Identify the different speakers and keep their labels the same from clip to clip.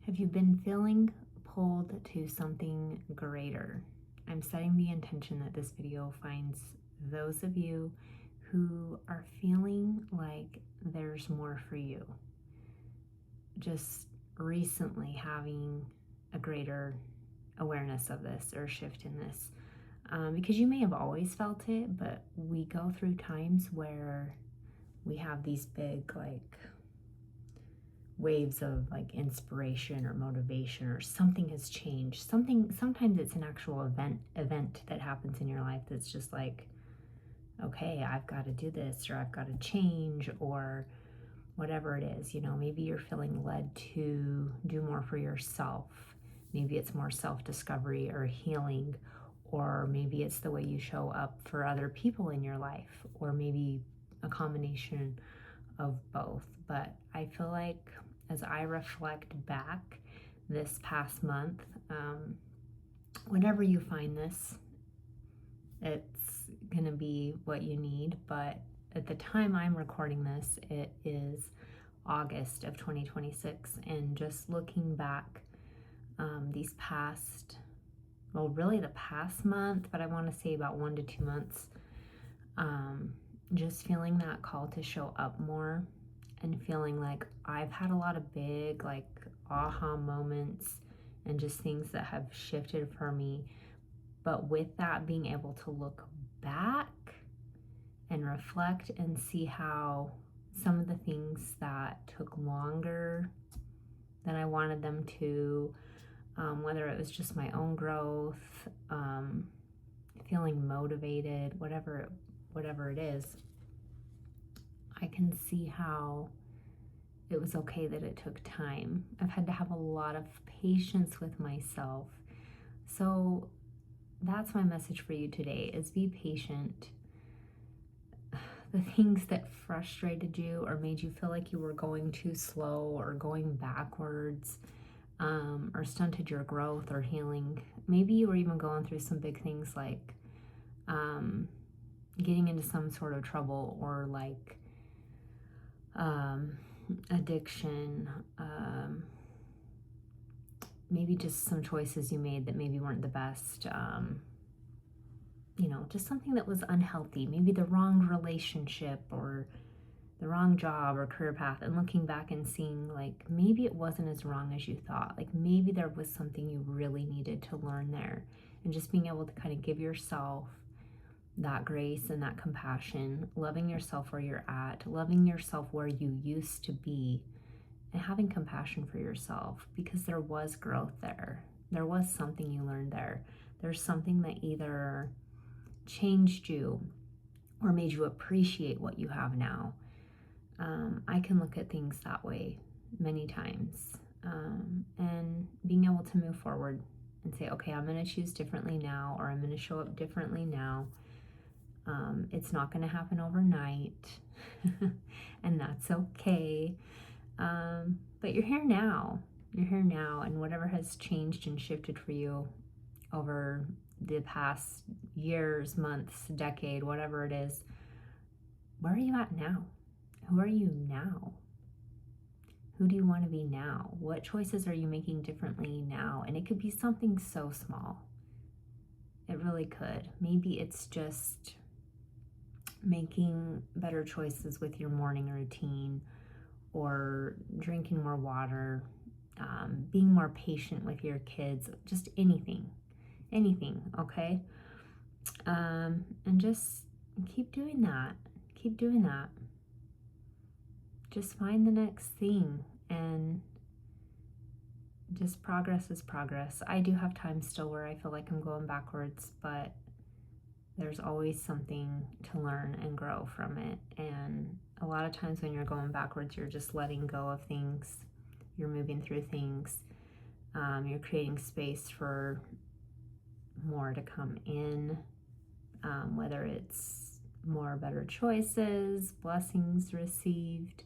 Speaker 1: Have you been feeling pulled to something greater? I'm setting the intention that this video finds those of you who are feeling like there's more for you. Just recently having a greater awareness of this or shift in this. Because you may have always felt it, but we go through times where we have these big waves of inspiration or motivation, or something has changed. Sometimes it's an actual event that happens in your life that's just like, okay, I've got to do this, or I've got to change, or whatever it is. Maybe you're feeling led to do more for yourself. Maybe it's more self-discovery or healing, or maybe it's the way you show up for other people in your life, or maybe a combination of both. But I feel like as I reflect back this past month, whenever you find this, it's gonna be what you need. But at the time I'm recording this, it is August of 2026, and just looking back these past, really the past month, but I want to say about 1 to 2 months, just feeling that call to show up more, and feeling like I've had a lot of big aha moments and just things that have shifted for me. But with that, being able to look back and reflect and see how some of the things that took longer than I wanted them to, whether it was just my own growth, feeling motivated, whatever it is, I can see how it was okay that it took time. I've had to have a lot of patience with myself. So that's my message for you today, is be patient. The things that frustrated you or made you feel like you were going too slow or going backwards, or stunted your growth or healing. Maybe you were even going through some big things like getting into some sort of trouble, or addiction, maybe just some choices you made that maybe weren't the best, just something that was unhealthy, maybe the wrong relationship or the wrong job or career path, and looking back and seeing maybe it wasn't as wrong as you thought. Maybe there was something you really needed to learn there, and just being able to kind of give yourself that grace and that compassion, loving yourself where you're at, loving yourself where you used to be, and having compassion for yourself, because there was growth there. There was something you learned there. There's something that either changed you or made you appreciate what you have now. I can look at things that way many times, and being able to move forward and say, okay, I'm going to choose differently now, or I'm going to show up differently now. It's not going to happen overnight, and that's okay. But you're here now. You're here now, and whatever has changed and shifted for you over the past years, months, decade, whatever it is, where are you at now? Who are you now? Who do you want to be now? What choices are you making differently now? And it could be something so small. It really could. Maybe it's just making better choices with your morning routine, or drinking more water, being more patient with your kids, just anything, okay? And just keep doing that. Just find the next thing, and just progress is progress. I do have times still where I feel like I'm going backwards, but there's always something to learn and grow from it. And a lot of times when you're going backwards, you're just letting go of things. You're moving through things. You're creating space for more to come in, whether it's more better choices, blessings received.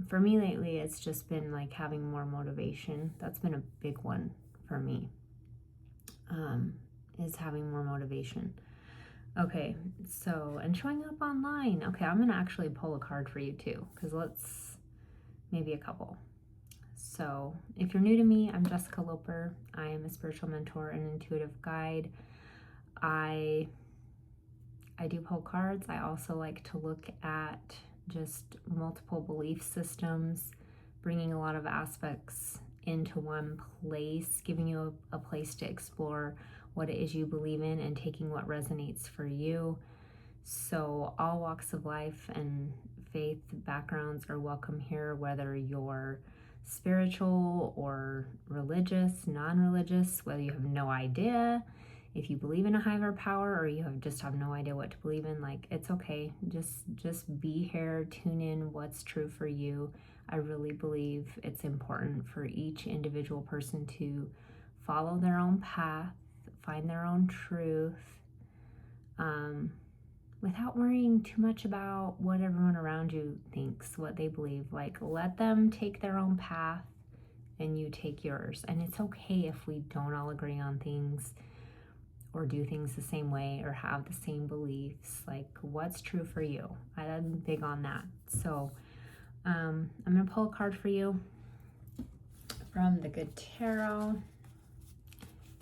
Speaker 1: For me lately, it's just been having more motivation. That's been a big one for me. Is having more motivation. Okay, so, and showing up online. Okay, I'm gonna actually pull a card for you too, because maybe a couple. So if you're new to me, I'm Jessica Loper. I am a spiritual mentor and intuitive guide. I do pull cards. I also like to look at just multiple belief systems, bringing a lot of aspects into one place, giving you a place to explore what it is you believe in and taking what resonates for you. So all walks of life and faith backgrounds are welcome here, whether you're spiritual or religious, non-religious, whether you have no idea if you believe in a higher power or you just have no idea what to believe in. Like, it's okay. Just be here, tune in what's true for you. I really believe it's important for each individual person to follow their own path, find their own truth, without worrying too much about what everyone around you thinks, what they believe. Like, let them take their own path and you take yours. And it's okay if we don't all agree on things or do things the same way or have the same beliefs. Like, what's true for you? I'm big on that. So I'm gonna pull a card for you from the Good Tarot.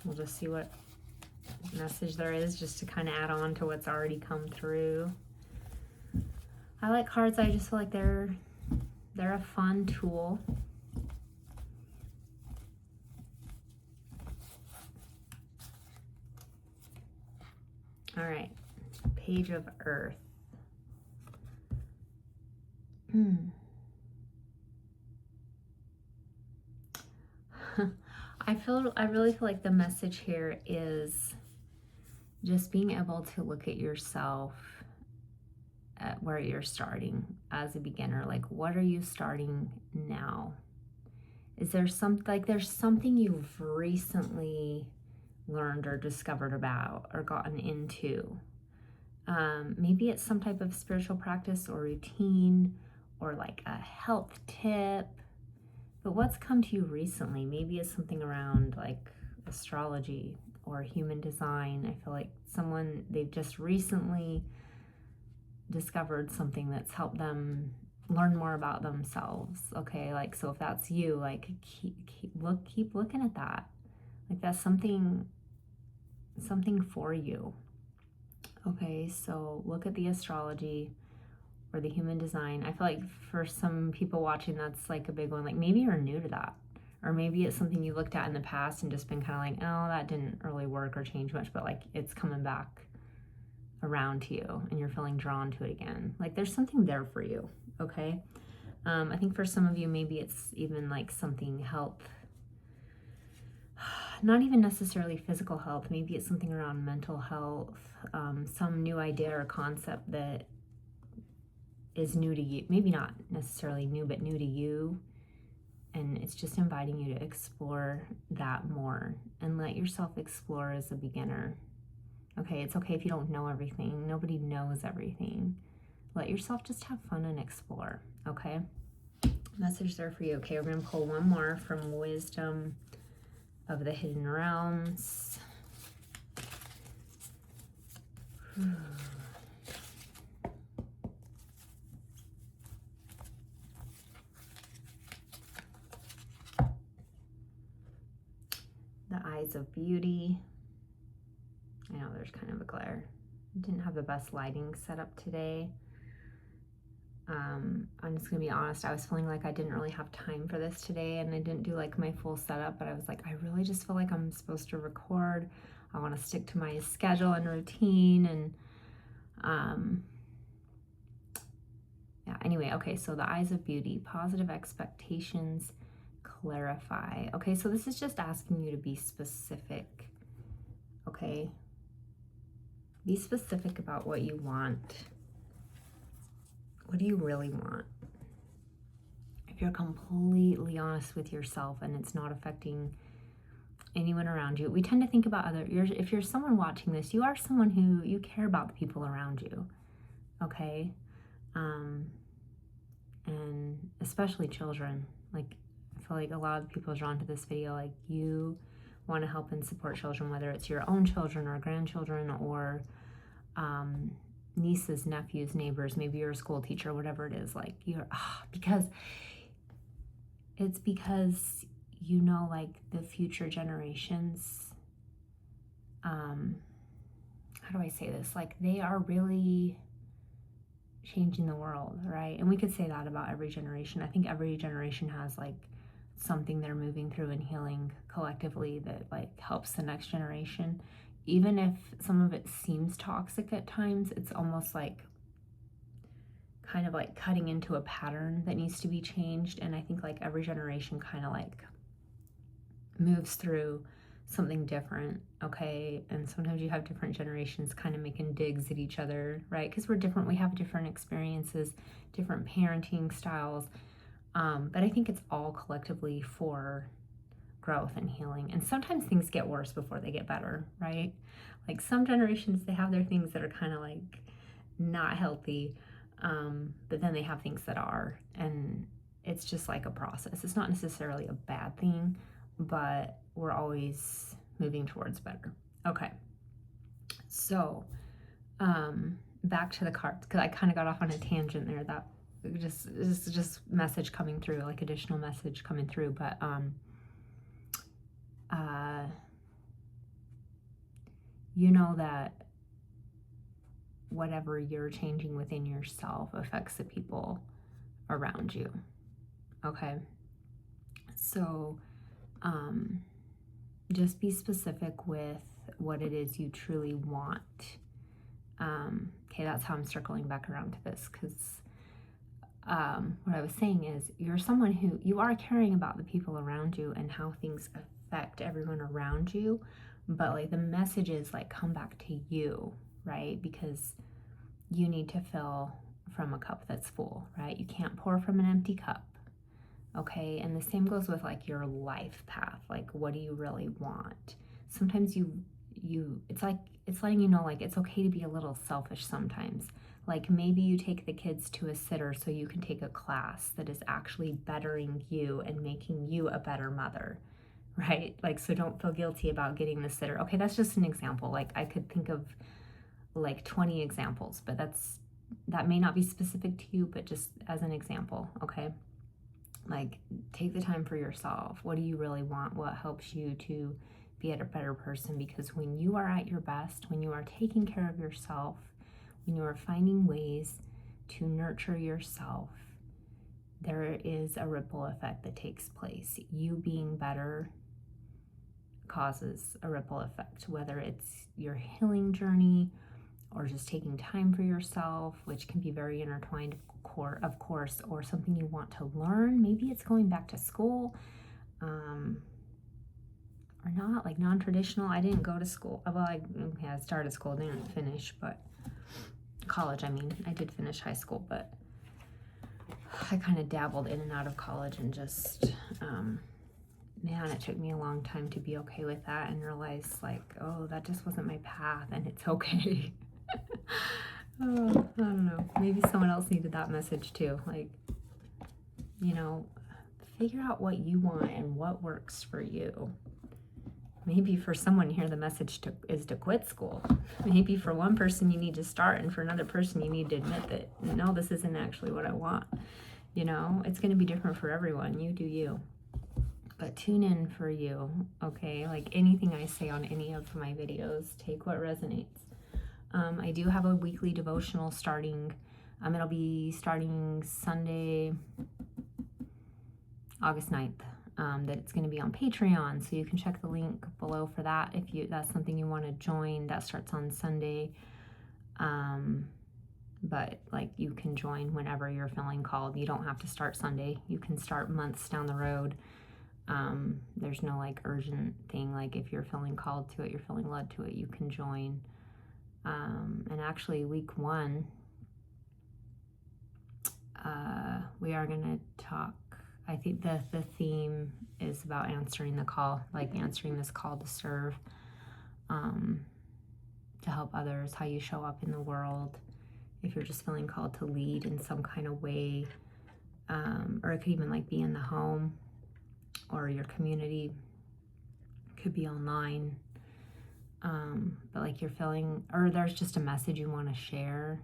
Speaker 1: We'll just see what message there is, just to kind of add on to what's already come through. I like cards. I just feel like they're a fun tool. All right, Page of Earth. I really feel like the message here is just being able to look at yourself at where you're starting as a beginner. Like, what are you starting now? Is there there's something you've recently learned or discovered about or gotten into? Maybe it's some type of spiritual practice or routine or like a health tip. But what's come to you recently? Maybe it's something around like astrology or human design. I feel like they've just recently discovered something that's helped them learn more about themselves. Okay, like, so if that's you, like, keep looking at that. Like, that's something for you. Okay, so look at the astrology or the human design. I feel like for some people watching, that's like a big one. Like, maybe you're new to that, or maybe it's something you looked at in the past and just been kind of like, oh, that didn't really work or change much, but like it's coming back around to you and you're feeling drawn to it again. Like, there's something there for you. Okay. I think for some of you, maybe it's even like something health, not even necessarily physical health. Maybe it's something around mental health, some new idea or concept that is new to you. Maybe not necessarily new, but new to you. And it's just inviting you to explore that more and let yourself explore as a beginner. Okay, it's okay if you don't know everything. Nobody knows everything. Let yourself just have fun and explore, okay? Message there for you. Okay, we're going to pull one more from Wisdom of the Hidden Realms. The Eyes of Beauty. I know there's kind of a glare. Didn't have the best lighting set up today. I'm just gonna be honest, I was feeling like I didn't really have time for this today, and I didn't do like my full setup, but I was like, I really just feel like I'm supposed to record. I want to stick to my schedule and routine, and yeah, anyway. Okay, so the Eyes of Beauty, positive expectations, clarify. Okay, so this is just asking you to be specific. Okay, be specific about what you want. What do you really want? If you're completely honest with yourself and it's not affecting anyone around you, we tend to think about if you're someone watching this, you are someone who you care about the people around you, okay? And especially children. Like, I feel like a lot of people are drawn to this video, like, you want to help and support children, whether it's your own children or grandchildren or nieces, nephews, neighbors, maybe you're a school teacher, whatever it is. Like, because It's because, you know, like the future generations, how do I say this? Like they are really changing the world, right? And we could say that about every generation. I think every generation has like something they're moving through and healing collectively that like helps the next generation. Even if some of it seems toxic at times, it's almost like kind of like cutting into a pattern that needs to be changed. And I think like every generation kind of like moves through something different, okay? And sometimes you have different generations kind of making digs at each other, right? Because we're different, we have different experiences, different parenting styles. But I think it's all collectively for growth and healing. And sometimes things get worse before they get better, right? Like some generations, they have their things that are kind of like not healthy, but then they have things that are. And it's just like a process. It's not necessarily a bad thing, but we're always moving towards better. Okay. So, back to the cards, because I kind of got off on a tangent there. That just message coming through, like additional message coming through. But you know that whatever you're changing within yourself affects the people around you. Okay. So, just be specific with what it is you truly want. Okay, that's how I'm circling back around to this, because what I was saying is you're someone who, you are caring about the people around you and how things affect everyone around you, but like the message is like come back to you, right? Because you need to fill from a cup that's full, right? You can't pour from an empty cup. Okay, and the same goes with like your life path. Like, what do you really want? Sometimes it's like, it's letting you know like it's okay to be a little selfish sometimes. Like maybe you take the kids to a sitter so you can take a class that is actually bettering you and making you a better mother, right? Like, so don't feel guilty about getting the sitter. Okay, that's just an example. Like I could think of like 20 examples, but that may not be specific to you, but just as an example, okay? Like, take the time for yourself. What do you really want? What helps you to be a better person? Because when you are at your best, when you are taking care of yourself, when you are finding ways to nurture yourself, there is a ripple effect that takes place. You being better causes a ripple effect, whether it's your healing journey or just taking time for yourself, which can be very intertwined, of course, or something you want to learn. Maybe it's going back to school, or not, like non-traditional. I didn't go to school. Well, I started school, didn't finish, but college, I mean, I did finish high school, but I kind of dabbled in and out of college and just, man, it took me a long time to be okay with that and realize like, oh, that just wasn't my path and it's okay. Oh, I don't know. Maybe someone else needed that message too. Like, you know, figure out what you want and what works for you. Maybe for someone here, the message is to quit school. Maybe for one person, you need to start, and for another person, you need to admit that, no, this isn't actually what I want. You know, it's going to be different for everyone. You do you. But tune in for you, okay? Like anything I say on any of my videos, take what resonates. I do have a weekly devotional starting. It'll be starting Sunday, August 9th. That it's going to be on Patreon, so you can check the link below for that if that's something you want to join. That starts on Sunday. But like you can join whenever you're feeling called. You don't have to start Sunday. You can start months down the road. There's no like urgent thing. Like if you're feeling called to it, you're feeling led to it, you can join. And actually week 1, we are going to talk, I think the theme is about answering the call, like answering this call to serve, to help others, how you show up in the world, if you're just feeling called to lead in some kind of way, or it could even like be in the home or your community, it could be online, but like you're feeling, or there's just a message you want to share.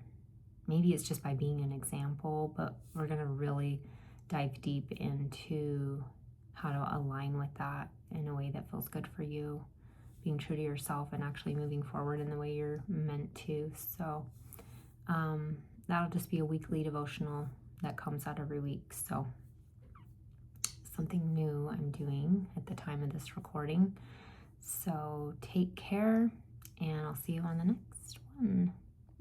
Speaker 1: Maybe it's just by being an example, but we're going to really dive deep into how to align with that in a way that feels good for you, being true to yourself and actually moving forward in the way you're meant to. So that'll just be a weekly devotional that comes out every week. So something new I'm doing at the time of this recording. So take care, and I'll see you on the next one.